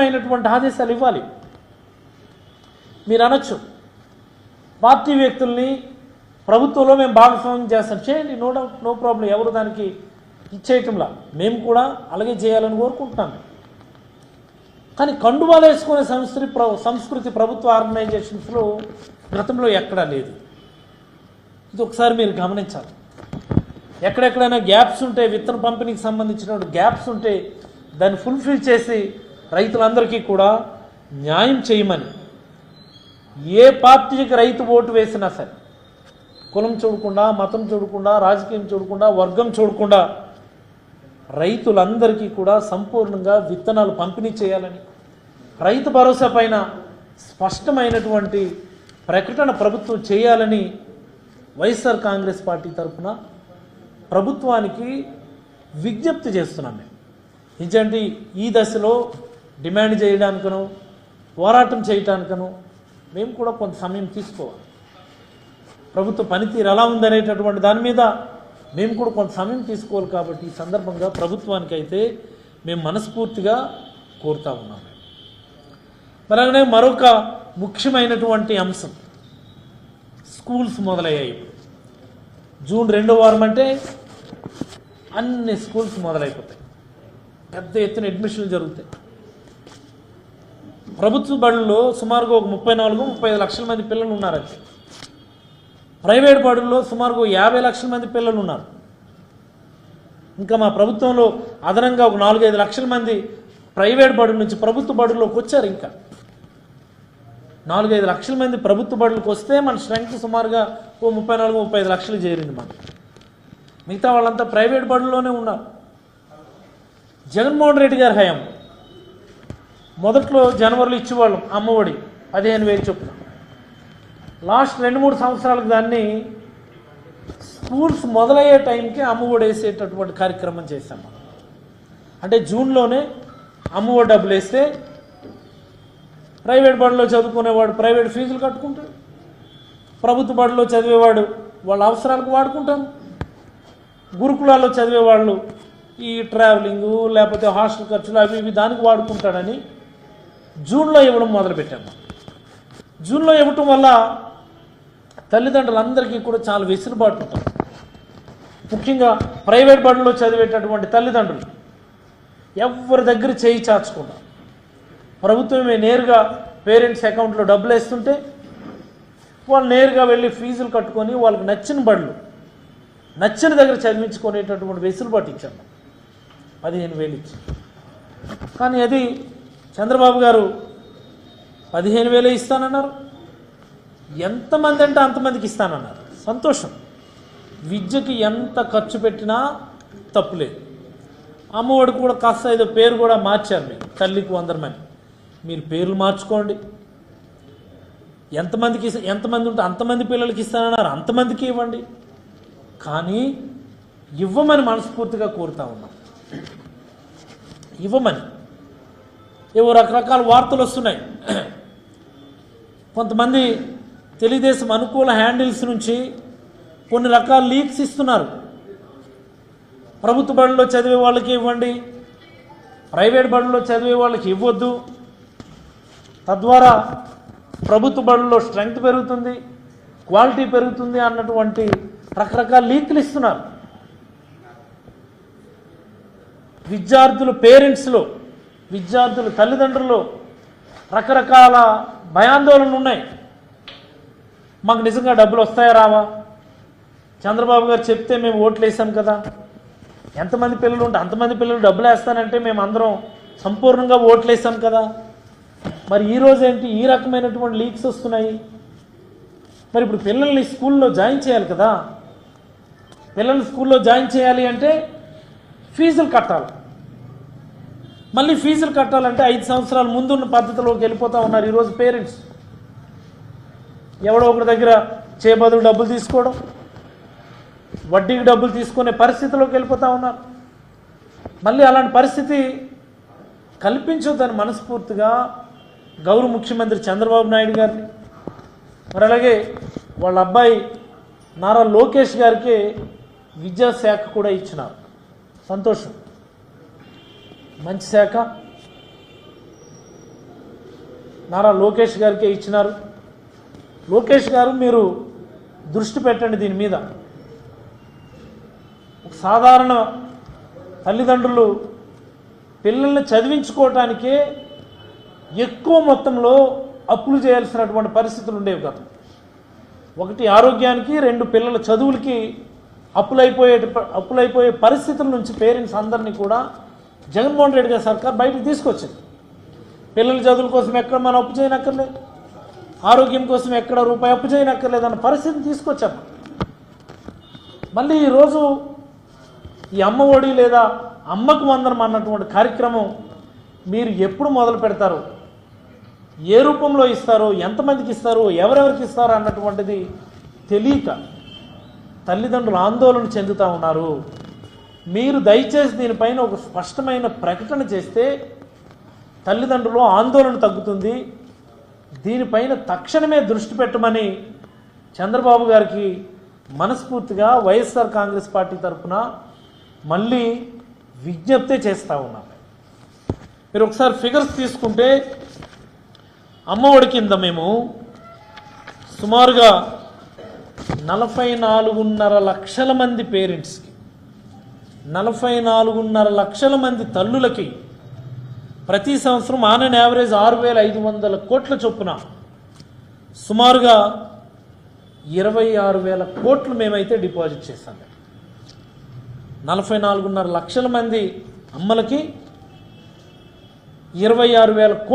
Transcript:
అయినటువంటి ఆదేశాలు ఇవ్వాలి. మీరు అనొచ్చు పార్టీ వ్యక్తుల్ని ప్రభుత్వంలో మేము భాగస్వామ్యం చేస్తాం, చేయండి, నో డౌట్, నో ప్రాబ్లం, ఎవరు దానికి ఇచ్చేయటంలా, మేము కూడా అలాగే చేయాలని కోరుకుంటున్నాను. కానీ కండువాలు వేసుకునే సంస్కృతి ప్రభుత్వ ఆర్గనైజేషన్స్లో గతంలో ఎక్కడా లేదు. ఇది ఒకసారి మీరు గమనించాలి. ఎక్కడెక్కడైనా గ్యాప్స్ ఉంటే, విత్తన పంపిణీకి సంబంధించిన గ్యాప్స్ ఉంటే దాన్ని ఫుల్ఫిల్ చేసి రైతులందరికీ కూడా న్యాయం చేయమని, ఏ పార్టీకి రైతు ఓటు వేసినా సరే కులం చూడకుండా, మతం చూడకుండా, రాజకీయం చూడకుండా, వర్గం చూడకుండా రైతులందరికీ కూడా సంపూర్ణంగా విత్తనాలు పంపిణీ చేయాలని, రైతు భరోసా పైన స్పష్టమైనటువంటి ప్రకటన ప్రభుత్వం చేయాలని వైఎస్ఆర్ కాంగ్రెస్ పార్టీ తరఫున ప్రభుత్వానికి విజ్ఞప్తి చేస్తున్నాం. మేము నిజంటే ఈ దశలో డిమాండ్ చేయడానికనో పోరాటం చేయడానికనో మేము కూడా కొంత సమయం తీసుకోవాలి. ప్రభుత్వ పనితీరు ఎలా ఉందనేటటువంటి దాని మీద మేము కూడా కొంత సమయం తీసుకోవాలి. కాబట్టి ఈ సందర్భంగా ప్రభుత్వానికి అయితే మేము మనస్ఫూర్తిగా కోరుతా ఉన్నాం. అలాగనే మరొక ముఖ్యమైనటువంటి అంశం, స్కూల్స్ మొదలయ్యాయి. జూన్ 2వ వారం అంటే అన్ని స్కూల్స్ మొదలైపోతాయి, పెద్ద ఎత్తున అడ్మిషన్లు జరుగుతాయి. ప్రభుత్వ బడుల్లో సుమారుగా ఒక 34-35 లక్షల మంది పిల్లలు ఉన్నారు. అయితే ప్రైవేట్ బడుల్లో సుమారుగా 50 లక్షల మంది పిల్లలు ఉన్నారు. ఇంకా మా ప్రభుత్వంలో అదనంగా ఒక 4-5 లక్షల మంది ప్రైవేట్ బడుల నుంచి ప్రభుత్వ బడుల్లోకి వచ్చారు. ఇంకా 4-5 లక్షల మంది ప్రభుత్వ బడులకు వస్తే మన స్ట్రెంగ్త్ సుమారుగా ఓ 34-35 లక్షలు చేరింది. మిగతా వాళ్ళంతా ప్రైవేట్ బడుల్లోనే ఉన్నారు. జగన్మోహన్ రెడ్డి గారి హయాం మొదట్లో జనవరిలో ఇచ్చేవాళ్ళం అమ్మఒడి 15,000 చొప్పున. లాస్ట్ 2-3 సంవత్సరాలకు దాన్ని స్కూల్స్ మొదలయ్యే టైంకి అమ్మఒడి వేసేటటువంటి కార్యక్రమం చేశాము. అంటే జూన్లోనే అమ్మఒడి డబ్బులు వేస్తే ప్రైవేట్ బడిలో చదువుకునేవాడు ప్రైవేట్ ఫీజులు కట్టుకుంటాడు, ప్రభుత్వ బడిలో చదివేవాడు వాళ్ళ అవసరాలకు వాడుకుంటారు, గురుకులాల్లో చదివేవాళ్ళు ఈ ట్రావెలింగు లేకపోతే హాస్టల్ ఖర్చులు అవి ఇవి దానికి వాడుకుంటాడని జూన్లో ఇవ్వడం మొదలుపెట్టాము. జూన్లో ఇవ్వటం వల్ల తల్లిదండ్రులందరికీ కూడా చాలా వెసులుబాటు ఉంటుంది. ముఖ్యంగా ప్రైవేట్ బడిలో చదివేటటువంటి తల్లిదండ్రులు ఎవరి దగ్గర చేయి చాచకుండా ప్రభుత్వమే నేరుగా పేరెంట్స్ అకౌంట్లో డబ్బులు వేస్తుంటే వాళ్ళు నేరుగా వెళ్ళి ఫీజులు కట్టుకొని వాళ్ళకి నచ్చిన బడులు నచ్చిన దగ్గర చదివించుకునేటటువంటి వెసులుబాటు ఇచ్చాము. 15,000 ఇచ్చి. కానీ అది చంద్రబాబు గారు 15,000 ఇస్తానన్నారు. ఎంతమంది అంటే అంతమందికి ఇస్తానన్నారు. సంతోషం. విద్యకి ఎంత ఖర్చు పెట్టినా తప్పులేదు. అమ్మఒడి కూడా కాస్త ఏదో పేరు కూడా మార్చారు. మీరు తల్లికి 100 మంది మీరు పేర్లు మార్చుకోండి. ఎంతమంది ఉంటే అంతమంది పిల్లలకి ఇస్తానన్నారు, అంతమందికి ఇవ్వండి. కానీ ఇవ్వమని మనస్ఫూర్తిగా కోరుతా ఉన్నాం. ఇవ్వమని. ఏవో రకరకాల వార్తలు వస్తున్నాయి. కొంతమంది తెలుగుదేశం అనుకూల హ్యాండిల్స్ నుంచి కొన్ని రకాల లీక్స్ ఇస్తున్నారు. ప్రభుత్వ బడుల్లో చదివే వాళ్ళకి ఇవ్వండి, ప్రైవేట్ బడుల్లో చదివే వాళ్ళకి ఇవ్వద్దు, తద్వారా ప్రభుత్వ బడుల్లో స్ట్రెంగ్త్ పెరుగుతుంది, క్వాలిటీ పెరుగుతుంది అన్నటువంటి రకరకాల లీక్లు ఇస్తున్నారు. విద్యార్థుల పేరెంట్స్లో, విద్యార్థుల తల్లిదండ్రుల్లో రకరకాల భయాందోళనలు ఉన్నాయి. మాకు నిజంగా డబ్బులు వస్తాయా రావా? చంద్రబాబు గారు చెప్తే మేము ఓట్లు వేసాం కదా, ఎంతమంది పిల్లలు ఉంటే అంతమంది పిల్లలు డబ్బులు వేస్తానంటే మేము అందరం సంపూర్ణంగా ఓట్లు వేసాం కదా. మరి ఈరోజు ఏంటి ఈ రకమైనటువంటి లీక్స్ వస్తున్నాయి? మరి ఇప్పుడు పిల్లల్ని స్కూల్లో జాయిన్ చేయాలి కదా. పిల్లల్ని స్కూల్లో జాయిన్ చేయాలి అంటే ఫీజులు కట్టాలి. మళ్ళీ ఫీజులు కట్టాలంటే 5 సంవత్సరాల ముందున్న పద్ధతిలోకి వెళ్ళిపోతూ ఉన్నారు ఈరోజు పేరెంట్స్. ఎవడో ఒకరి దగ్గర చేయబదులు డబ్బులు తీసుకోవడం, వడ్డీకి డబ్బులు తీసుకునే పరిస్థితిలోకి వెళ్ళిపోతూ ఉన్నారు. మళ్ళీ అలాంటి పరిస్థితి కల్పించొద్దని మనస్ఫూర్తిగా గౌరవ ముఖ్యమంత్రి చంద్రబాబు నాయుడు గారిని, మరి అలాగే వాళ్ళ అబ్బాయి నారా లోకేష్ గారికి విద్యాశాఖ కూడా ఇచ్చినారు. సంతోషం. మంచి శాఖ. నారా లోకేష్ గారికే ఇచ్చినారు. లోకేష్ గారు మీరు దృష్టి పెట్టండి దీని మీద. ఒక సాధారణ తల్లిదండ్రులు పిల్లల్ని చదివించుకోవటానికే ఎక్కువ మొత్తంలో అప్పులు చేయాల్సినటువంటి పరిస్థితులు ఉండేవి కదా. ఒకటి ఆరోగ్యానికి, రెండు పిల్లల చదువులకి అప్పులైపోయే పరిస్థితుల నుంచి పేరెంట్స్ అందరినీ కూడా జగన్మోహన్ రెడ్డి గారి సర్కార్ బయటకు తీసుకొచ్చింది. పిల్లల చదువుల కోసం ఎక్కడ మనం అప్పు చేయనక్కర్లేదు, ఆరోగ్యం కోసం ఎక్కడ రూపాయి అప్పు చేయనక్కర్లేదు అన్న పరిస్థితిని తీసుకొచ్చాము. మళ్ళీ ఈరోజు ఈ అమ్మ ఒడి లేదా అమ్మకు వందనం అన్నటువంటి కార్యక్రమం మీరు ఎప్పుడు మొదలు పెడతారు, ఏ రూపంలో ఇస్తారో, ఎంతమందికి ఇస్తారో, ఎవరెవరికి ఇస్తారో అన్నటువంటిది తెలియక తల్లిదండ్రులు ఆందోళన చెందుతూ ఉన్నారు. మీరు దయచేసి దీనిపైన ఒక స్పష్టమైన ప్రకటన చేస్తే తల్లిదండ్రులు ఆందోళన తగ్గుతుంది. దీనిపైన తక్షణమే దృష్టి పెట్టమని చంద్రబాబు గారికి మనస్ఫూర్తిగా వైఎస్ఆర్ కాంగ్రెస్ పార్టీ తరఫున మళ్ళీ విజ్ఞప్తి చేస్తూ ఉన్నాను. మీరు ఒకసారి ఫిగర్స్ తీసుకుంటే అమ్మఒడి కింద మేము సుమారుగా 44.5 లక్షల మంది పేరెంట్స్కి, 44.5 లక్షల మంది తల్లులకి ప్రతి సంవత్సరం ఆన్ అండ్ యావరేజ్ 6,500 కోట్ల చొప్పున సుమారుగా 26,000 కోట్లు మేమైతే డిపాజిట్ చేశాం. 44.5 లక్షల మంది అమ్మలకి 26,000 కోట్లు